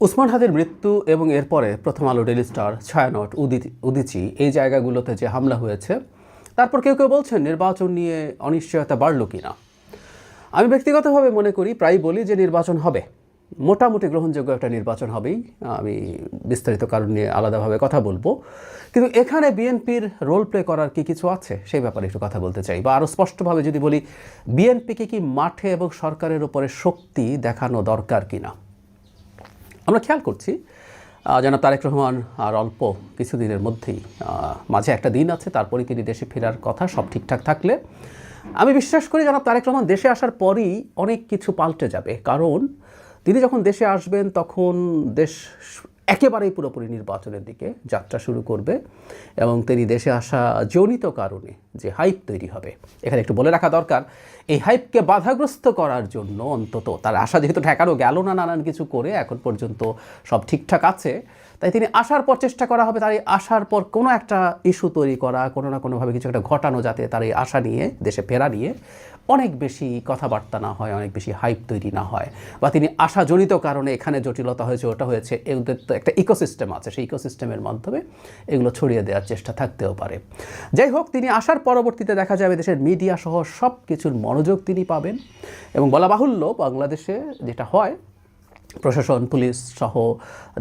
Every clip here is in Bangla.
উসমান হাদির মৃত্যু এবং এরপরে প্রথম আলো, ডেইলি স্টার, ছায়ানট, উদীচী এই জায়গাগুলোতে যে হামলা হয়েছে, তারপর কেউ কেউ বলছেন নির্বাচন নিয়ে অনিশ্চয়তা বাড়ল কিনা। আমি ব্যক্তিগতভাবে মনে করি, প্রায় বলি যে নির্বাচন হবে, মোটামুটি গ্রহণযোগ্য একটা নির্বাচন হবেই। আমি বিস্তারিত কারণ নিয়ে আলাদাভাবে কথা বলবো, কিন্তু এখানে বিএনপির রোল প্লে করার কি কিছু আছে সেই ব্যাপারে একটু কথা বলতে চাই। বা আরও স্পষ্টভাবে যদি বলি, বিএনপিকে কি মাঠে এবং সরকারের উপরে শক্তি দেখানো দরকার কিনা। আমরা খেয়াল করছি জনাব তারেক রহমান আর অল্প কিছুদিনের মধ্যেই, মাঝে একটা দিন আছে, তারপরেই তিনি দেশে ফেরার কথা, সব ঠিকঠাক থাকলে আমি বিশ্বাস করি জনাব তারেক রহমান দেশে আসার পরই অনেক কিছু পাল্টে যাবে। কারণ তিনি যখন দেশে আসবেন তখন দেশ একেবারেই পুরোপুরি নির্বাচনের দিকে যাত্রা শুরু করবে এবং তিনি দেশে আসা জনিত কারণে যে হাইপ তৈরি হবে, এখানে একটু বলে রাখা দরকার, এই হাইপকে বাধাগ্রস্ত করার জন্য অন্তত তার আশা যেহেতু ঠেকানো গেল না নানান কিছু করে, এখন পর্যন্ত সব ঠিকঠাক আছে, তাই তিনি আসার পর চেষ্টা করা হবে তার এই আসার পর কোনো একটা ইস্যু তৈরি করা, কোনো না কোনোভাবে কিছু একটা ঘটানো, যাতে তার এই আশা নিয়ে, দেশে ফেরা নিয়ে অনেক বেশি কথাবার্তা না হয়, অনেক বেশি হাইপ তৈরি না হয়, বা তিনি আশাজনিত কারণে এখানে জটিলতা হয়েছে, ওটা হয়েছে, এদের তো একটা ইকোসিস্টেম আছে, সেই ইকোসিস্টেমের মাধ্যমে এগুলো ছড়িয়ে দেওয়ার চেষ্টা থাকতেও পারে। যাই হোক, তিনি আসার পরবর্তীতে দেখা যাবে দেশের মিডিয়া সহ সব কিছুর মনোযোগ তিনি পাবেন। এবং বলা বাহুল্য, বাংলাদেশে যেটা হয়, প্রশাসন, পুলিশ সহ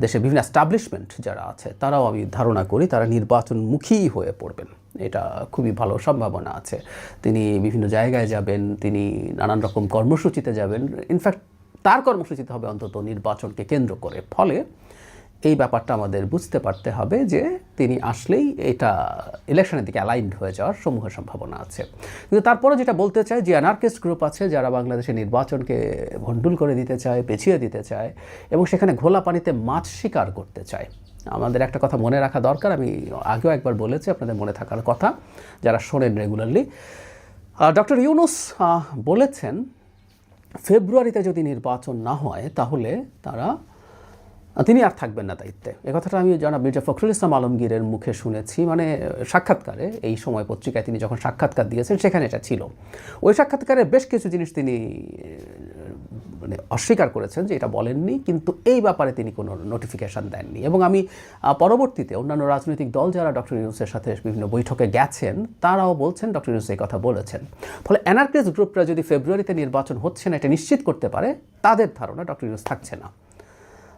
দেশের বিভিন্ন এস্টাবলিশমেন্ট যারা আছে তারাও আমি ধারণা করি তারা নির্বাচনমুখী হয়ে পড়বেন। এটা খুবই ভালো সম্ভাবনা আছে। তিনি বিভিন্ন জায়গায় যাবেন, তিনি নানান রকম কর্মসূচিতে যাবেন, ইনফ্যাক্ট তার কর্মসূচিতে হবে অন্তত নির্বাচনকে কেন্দ্র করে। ফলে এই ব্যাপারটা আমাদের বুঝতে পারতে হবে যে তিনি আসলেই এটা ইলেকশনের দিকে অ্যালাইন্ড হয়ে যাওয়ার সমূহ সম্ভাবনা আছে। কিন্তু তারপরে যেটা বলতে চাই, যে অ্যানার্কিস্ট গ্রুপ আছে যারা বাংলাদেশের নির্বাচনকে ভণ্ডুল করে দিতে চায়, পেছিয়ে দিতে চায় এবং সেখানে ঘোলা পানিতে মাছ শিকার করতে চায়। আমাদের একটা কথা মনে রাখা দরকার, আমি আগেও একবার বলেছি, আপনাদের মনে থাকার কথা যারা শোনেন রেগুলারলি। ডক্টর ইউনূস বলেছেন ফেব্রুয়ারিতে যদি নির্বাচন না হয় তাহলে তিনি আর থাকবেন না দায়িত্বে। এ কথাটা আমি জনাব মির্জা ফখরুল ইসলাম আলমগীরের মুখে শুনেছি, মানে সাক্ষাৎকারে, এই সময় পত্রিকায় তিনি যখন সাক্ষাৎকার দিয়েছেন সেখানে এটা ছিল। ওই সাক্ষাৎকারে বেশ কিছু জিনিস তিনি মানে অস্বীকার করেছেন যে এটা বলেননি, কিন্তু এই ব্যাপারে তিনি কোনো নোটিফিকেশান দেননি। এবং আমি পরবর্তীতে অন্যান্য রাজনৈতিক দল যারা ডক্টর ইউনূসের সাথে বিভিন্ন বৈঠকে গেছেন তারাও বলছেন ডক্টর ইউনূস এই কথা বলেছেন। ফলে অ্যানার্কিস্ট গ্রুপরা যদি ফেব্রুয়ারিতে নির্বাচন হচ্ছে না এটা নিশ্চিত করতে পারে, তাদের ধারণা ডক্টর ইউনূস থাকছে না,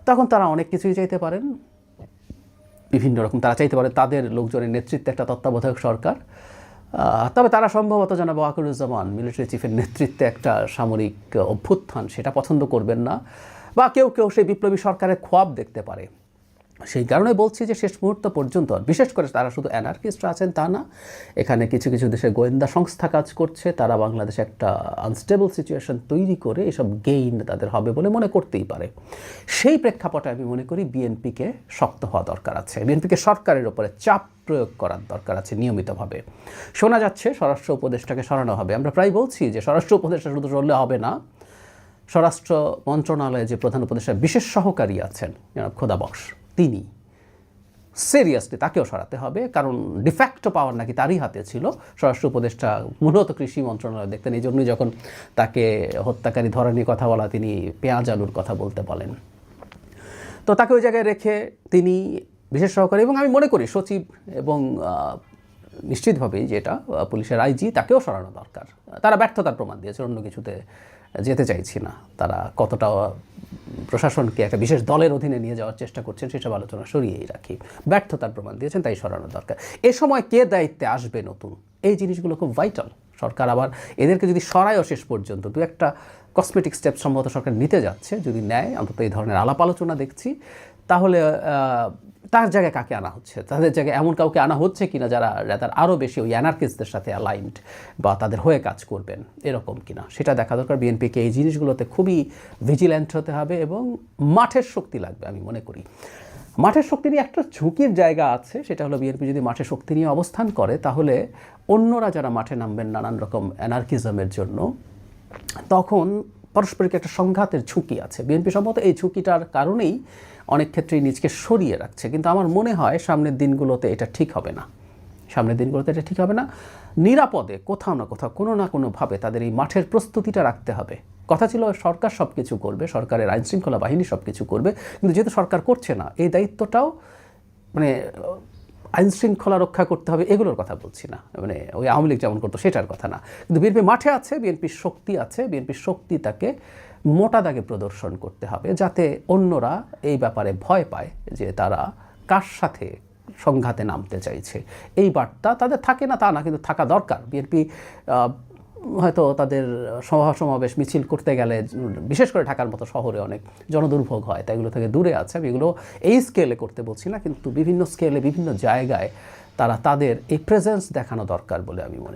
তখন তারা অনেক কিছুই চাইতে পারেন, বিভিন্ন রকম তারা চাইতে পারে তাদের লোকজনের নেতৃত্বে একটা তত্ত্বাবধায়ক সরকার। তবে তারা সম্ভবত জনাব ওয়াকারুজ্জামান মিলিটারি চিফের নেতৃত্বে একটা সামরিক অভ্যুত্থান সেটা পছন্দ করবেন না, বা কেউ কেউ সেই বিপ্লবী সরকারের খোয়াব দেখতে পারে। সেই কারণে বলছি যে শেষ মুহূর্ত পর্যন্ত, বিশেষ করে তারা শুধু অ্যানার্কিস্টরা আছেন তা না, এখানে কিছু কিছু দেশের গোয়েন্দা সংস্থা কাজ করছে, তারা বাংলাদেশে একটা আনস্টেবল সিচুয়েশন তৈরি করে এসব গেইন তাদের হবে বলে মনে করতেই পারে। সেই প্রেক্ষাপটে আমি মনে করি বিএনপিকে শক্ত হওয়া দরকার আছে, বিএনপিকে সরকারের ওপরে চাপ প্রয়োগ করার দরকার আছে নিয়মিতভাবে। শোনা যাচ্ছে স্বরাষ্ট্র উপদেষ্টাকে সরানো হবে। আমরা প্রায় বলছি যে স্বরাষ্ট্র উপদেষ্টা শুধু সরলে হবে না, স্বরাষ্ট্র মন্ত্রণালয়ে যে প্রধান উপদেষ্টা বিশেষ সহকারী আছেন জনাব খোদা বক্স, তিনি সিরিয়াসলি তাকেও সরাতে হবে, কারণ ডিফ্যাক্টো পাওয়ার নাকি তারই হাতে ছিল। স্বরাষ্ট্র উপদেষ্টা মূলত কৃষি মন্ত্রণালয় দেখতেন, এই জন্যই যখন তাকে হত্যাকারী ধরা নিয়ে কথা বলা, তিনি পেঁয়াজ আলুর কথা বলতে বলেন। তো তাকে ওই জায়গায় রেখে তিনি বিশেষ সহকারী, এবং আমি মনে করি সচিব এবং নিশ্চিতভাবেই যেটা পুলিশের আইজি, তাকেও সরানো দরকার। তারা ব্যর্থতার প্রমাণ দিয়েছে, অন্য কিছুতে যেতে চাইছি না, তারা কতটা প্রশাসনকে একটা বিশেষ দলের অধীনে নিয়ে যাওয়ার চেষ্টা করছেন সেসব আলোচনা সরিয়েই রাখি। ব্যর্থতার প্রমাণ দিয়েছেন, তাই সরানো দরকার। এ সময় কে দায়িত্বে আসবে নতুন, এই জিনিসগুলো খুব ভাইটাল। সরকার আবার এদেরকে যদি সরায়ও শেষ পর্যন্ত, দু একটা কসমেটিক স্টেপ সম্ভবত সরকার নিতে যাচ্ছে, যদি নেয়, অন্তত এই ধরনের আলাপ আলোচনা দেখছি, তাহলে তার জায়গায় কাকে আনা হচ্ছে, তাদের জায়গায় এমন কাউকে আনা হচ্ছে কিনা যারা তার আরও বেশি ওই অ্যানার্কিস্টদের সাথে অ্যালাইনড বা তাদের হয়ে কাজ করবেন, এরকম কিনা সেটা দেখা দরকার। বিএনপিকে এই জিনিসগুলোতে খুবই ভিজিল্যান্ট হতে হবে এবং মাঠের শক্তি লাগবে। আমি মনে করি মাঠের শক্তি নিয়ে একটা ঝুঁকির জায়গা আছে, সেটা হলো বিএনপি যদি মাঠের শক্তি নিয়ে অবস্থান করে তাহলে অন্যরা যারা মাঠে নামবেন নানান রকম অ্যানার্কিজমের জন্য, তখন পারস্পরিক একটা সংঘাতের ঝুঁকি আছে। বিএনপি সম্ভবত এই ঝুঁকিটার কারণেই অনেক ক্ষেত্রেই নিজকে সরিয়ে রাখছে, কিন্তু আমার মনে হয় সামনের দিনগুলোতে এটা ঠিক হবে না। সামনের দিনগুলোতে এটা ঠিক হবে না। নিরাপদে কোথাও না কোথাও কোনো না কোনোভাবে তাদের এই মাঠের প্রস্তুতিটা রাখতে হবে। কথা ছিল সরকার সব কিছু করবে, সরকারের আইনশৃঙ্খলা বাহিনী সব কিছু করবে, কিন্তু যেহেতু সরকার করছে না, এই দায়িত্বটাও মানে আইনশৃঙ্খলা রক্ষা করতে হবে এগুলোর কথা বলছি না, মানে ওই আওয়ামী লীগ যেমন করতো সেটার কথা না। কিন্তু বিএনপি মাঠে আছে, বিএনপির শক্তি আছে, বিএনপির শক্তি তাকে মোটা দাগে প্রদর্শন করতে হবে, যাতে অন্যরা এই ব্যাপারে ভয় পায় যে তারা কার সাথে সংঘাতে নামতে চাইছে। এই বার্তা তাদের থাকে না তা না, কিন্তু থাকা দরকার। বিএনপি হয়তো তাদের সভা সমাবেশ মিছিল করতে গেলে, বিশেষ করে ঢাকার মতো শহরে অনেক জনদুর্ভোগ হয়, তাই এগুলো থেকে দূরে আছে। আমি এগুলো এই স্কেলে করতে বলছি না, কিন্তু বিভিন্ন স্কেলে বিভিন্ন জায়গায় তারা তাদের এই প্রেজেন্স দেখানো দরকার বলে আমি মনে